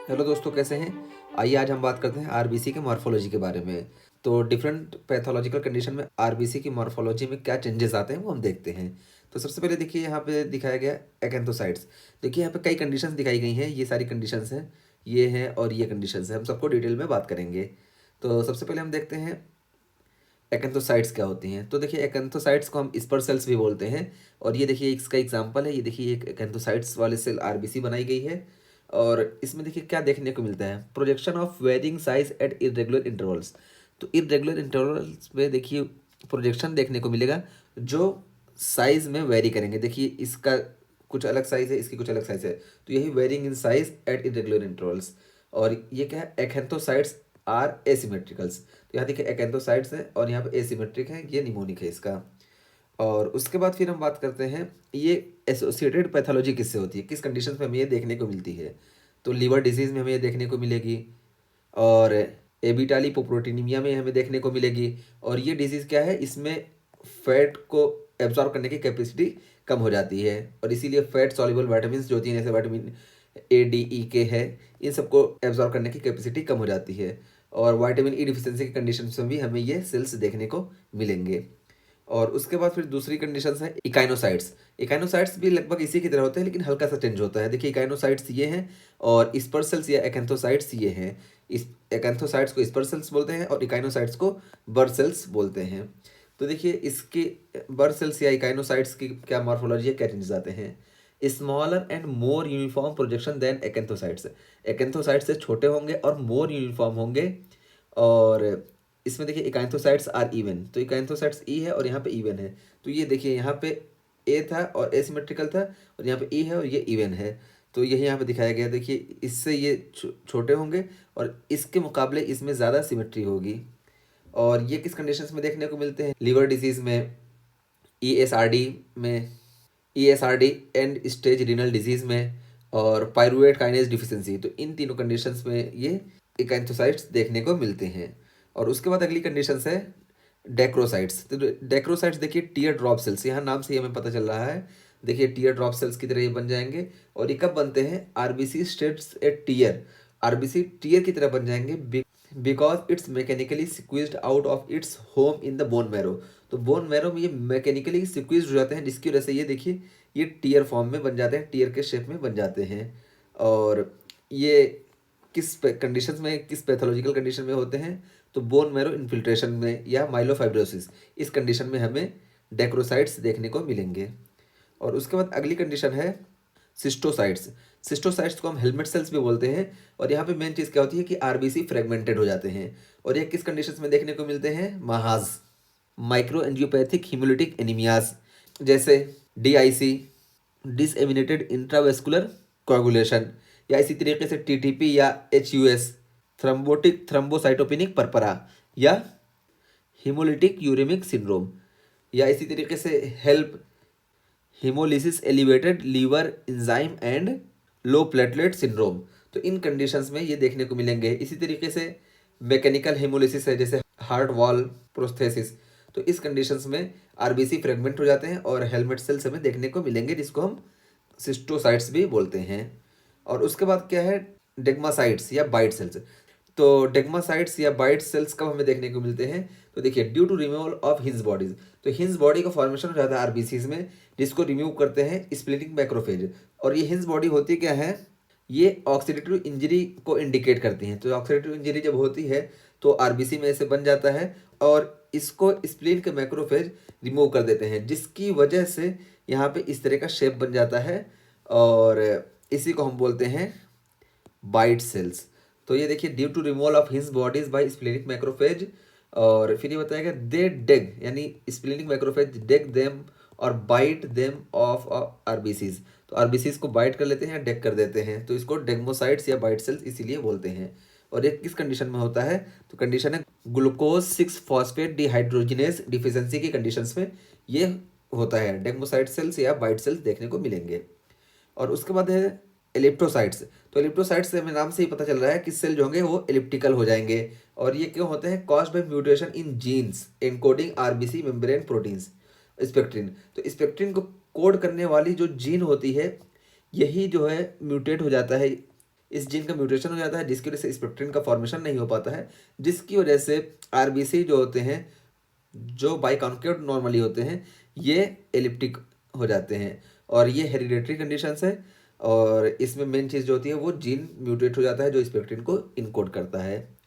Hello दोस्तों, कैसे हैं। आइए आज हम बात करते हैं आरबीसी के मॉर्फोलॉजी के बारे में। तो डिफरेंट पैथोलॉजिकल कंडीशन में आरबीसी की मॉर्फोलॉजी में क्या चेंजेस आते हैं वो हम देखते हैं। तो सबसे पहले देखिए, यहाँ पे दिखाया गया एक्एंथोसाइट्स। देखिए यहाँ पे कई कंडीशंस दिखाई गई हैं, ये सारी कंडीशंस हैं, ये हैं और ये कंडीशंस हैं। हम सबको डिटेल में बात करेंगे। तो सबसे पहले हम देखते हैं एक्एंथोसाइट्स क्या होती हैं। तो देखिए एक्एंथोसाइट्स को हम स्पर सेल्स भी बोलते हैं। और ये देखिए इसका एग्जांपल है, ये देखिए एक एक्एंथोसाइट्स वाले सेल आरबीसी बनाई गई है। और इसमें देखिए क्या देखने को मिलता है, projection of varying size at irregular intervals. तो इरेगुलर इंटरवल्स में देखिए प्रोजेक्शन देखने को मिलेगा जो साइज में वेरी करेंगे। देखिए इसका कुछ अलग साइज है, इसकी कुछ अलग साइज है, तो यही varying in size at irregular intervals. और ये क्या है, एक्एंथोसाइट्स आर एसिमेट्रिकल्स। तो यहाँ देखिए एक्एंथोसाइट्स हैं और यहाँ पे एसिमेट्रिक है, ये निमोनिक है इसका। और उसके बाद फिर हम बात करते हैं ये एसोसिएटेड पैथोलॉजी किससे होती है, किस कंडीशन में हमें ये देखने को मिलती है। तो लीवर डिजीज़ में हमें ये देखने को मिलेगी, और एबिटालिपोप्रोटीनीमिया में हमें देखने को मिलेगी। और ये डिजीज़ क्या है, इसमें फैट को एब्जॉर्ब करने की कैपेसिटी कम हो जाती है, और इसीलिए फैट सॉल्युबल विटामिन जो होती हैं जैसे विटामिन ए डी ई के है, इन सबको एब्जॉर्ब करने की कैपेसिटी कम हो जाती है। और विटामिन ई डिफिशिएंसी की कंडीशन में भी हमें ये सेल्स देखने को मिलेंगे। और उसके बाद फिर दूसरी कंडीशन है इकाइनोसाइट्स। इकाइनोसाइट्स भी लगभग इसी की तरह होते हैं, लेकिन हल्का सा चेंज होता है। देखिए इकाइनोसाइट्स ये हैं और स्पर्सेल्स या एक्एंथोसाइट्स ये हैं। इस एक्एंथोसाइट्स को स्पर्सेल्स बोलते हैं और इकाइनोसाइट्स को बर्सेल्स बोलते हैं। तो देखिए इसके बर्सेल्स या इकाइनोसाइट्स की क्या मॉर्फोलॉजी है, क्या चेंजेस आते हैं। Smaller and more uniform projection than acanthocytes. Acanthocytes से छोटे होंगे और मोर यूनिफॉर्म होंगे। और इसमें देखिए इकाइंथोसाइट्स आर इवन, तो इकाइंथोसाइट्स ई है और यहाँ पे इवन है। तो ये देखिए यहाँ पे ए था और एसिमेट्रिकल था, और यहाँ पे ई है और ये इवन है। तो यही यहाँ पे दिखाया गया। देखिए इससे ये छोटे होंगे और इसके मुकाबले इसमें ज़्यादा सिमेट्री होगी। और ये किस कंडीशंस में देखने को मिलते हैं, लीवर डिजीज़ में, ईएसआरडी में, ईएसआरडी एंड स्टेज रीनल डिजीज़ में, और पायरुवेट काइनेज डिफिशिएंसी। तो इन तीनों कंडीशंस में ये इकाइंथोसाइट्स देखने को मिलते हैं। और उसके बाद अगली कंडीशंस है डेक्रोसाइट्स। तो डेक्रोसाइट्स देखिए टीयर ड्रॉप सेल्स, यहाँ नाम से ही हमें पता चल रहा है। देखिए टीयर ड्रॉप सेल्स की तरह ये बन जाएंगे। और ये कब बनते हैं, RBC states a tear, RBC tear की तरह बन जाएंगे because it's mechanically squeezed out of its home in the bone marrow. तो बोन मैरो में ये मैकेनिकली सिक्विज्ड हो जाते हैं, जिसकी वजह से ये देखिए ये टीयर फॉर्म में बन जाते हैं, टीयर के शेप में बन जाते हैं। और ये किस कंडीशंस में, किस पैथोलॉजिकल कंडीशन में होते हैं, तो बोन मैरो इन्फिल्ट्रेशन में या माइलोफाइब्रोसिस, इस कंडीशन में हमें डेक्रोसाइट्स देखने को मिलेंगे। और उसके बाद अगली कंडीशन है सिस्टोसाइट्स। सिस्टोसाइट्स को हम हेलमेट सेल्स भी बोलते हैं। और यहाँ पे मेन चीज़ क्या होती है कि आरबीसी फ्रेगमेंटेड हो जाते हैं। और ये किस कंडीशंस में देखने को मिलते हैं, महाज, माइक्रो एंजियोपैथिक हिमोलिटिक एनीमियाज, जैसे डीआईसी, डिसएमिनेटेड इंट्रावेस्कुलर कोagulation, या इसी तरीके से टीटीपी या एचयूएस, थ्रम्बोटिक थ्रम्बोसाइटोपेनिक परपरा, या हिमोलिटिक यूरेमिक सिंड्रोम, या इसी तरीके से HELP haemolysis elevated liver enzyme and low platelet syndrome. तो इन कंडीशंस में ये देखने को मिलेंगे। इसी तरीके से मैकेनिकल हेमोलिसिस है, जैसे हार्ट वॉल प्रोस्थेसिस। तो इस कंडीशंस में आरबीसी फ्रेगमेंट हो जाते हैं और हेलमेट सेल्स हमें देखने को मिलेंगे, जिसको हम सिस्टोसाइट्स भी बोलते हैं। और उसके बाद क्या है, डेग्मासाइट्स या बाइट सेल्स। तो डेग्मासाइट्स या बाइट सेल्स कब हमें देखने को मिलते हैं, तो देखिए due to removal of Heinz bodies. तो हिंज बॉडी का फॉर्मेशन हो जाता है आरबीसीज में, जिसको रिमूव करते हैं स्प्लिटिंग मैक्रोफेज। और ये हिंज बॉडी होती क्या है, ये ऑक्सीडेटिव इंजरी को इंडिकेट करती हैं। तो ऑक्सीडेटिव इंजरी जब होती है तो आरबीसी में ऐसे बन जाता है, और इसको स्प्लीन के मैक्रोफेज रिमूव कर देते हैं, जिसकी वजह से यहाँ पे इस तरह का शेप बन जाता है। और इसी को हम बोलते हैं बाइट सेल्स। तो ये देखिए due to removal of Heinz bodies by splenic macrophage. और फिर ये बताया दे डेग, यानी स्प्लेनिक मैक्रोफेज डेग देम और बाइट देम ऑफ आरबीसीज। तो आरबीसीज को बाइट कर लेते हैं या डेग कर देते हैं, तो इसको डेग्मोसाइट्स या बाइट सेल्स इसीलिए बोलते हैं। और ये किस कंडीशन में होता है, तो कंडीशन है ग्लूकोज 6 फॉस्फेट डिहाइड्रोजिनेज डिफिशियंसी की कंडीशंस में ये होता है, डेग्मोसाइट सेल्स या बाइट सेल्स देखने को मिलेंगे। और उसके बाद है एलिप्टोसाइट्स। तो एलिप्टोसाइट्स से हमें नाम से ही पता चल रहा है कि सेल जो होंगे वो एलिप्टिकल हो जाएंगे। और ये क्यों होते हैं, caused by mutation in genes encoding RBC membrane proteins spectrin. तो स्पेक्ट्रिन को कोड करने वाली जो जीन होती है, यही जो है म्यूटेट हो जाता है इस जीन का म्यूटेशन हो जाता है, जिसकी वजह से स्पेक्ट्रिन का फॉर्मेशन नहीं हो पाता है, जिसकी वजह से आरबीसी जो होते हैं, जो बाइकॉन्केव नॉर्मली होते हैं, ये एलिप्टिक हो जाते हैं। और ये हेरिडेटरी कंडीशंस है, और इसमें मेन चीज़ जो होती है वो जीन म्यूटेट हो जाता है जो स्पेक्ट्रिन को इनकोड करता है।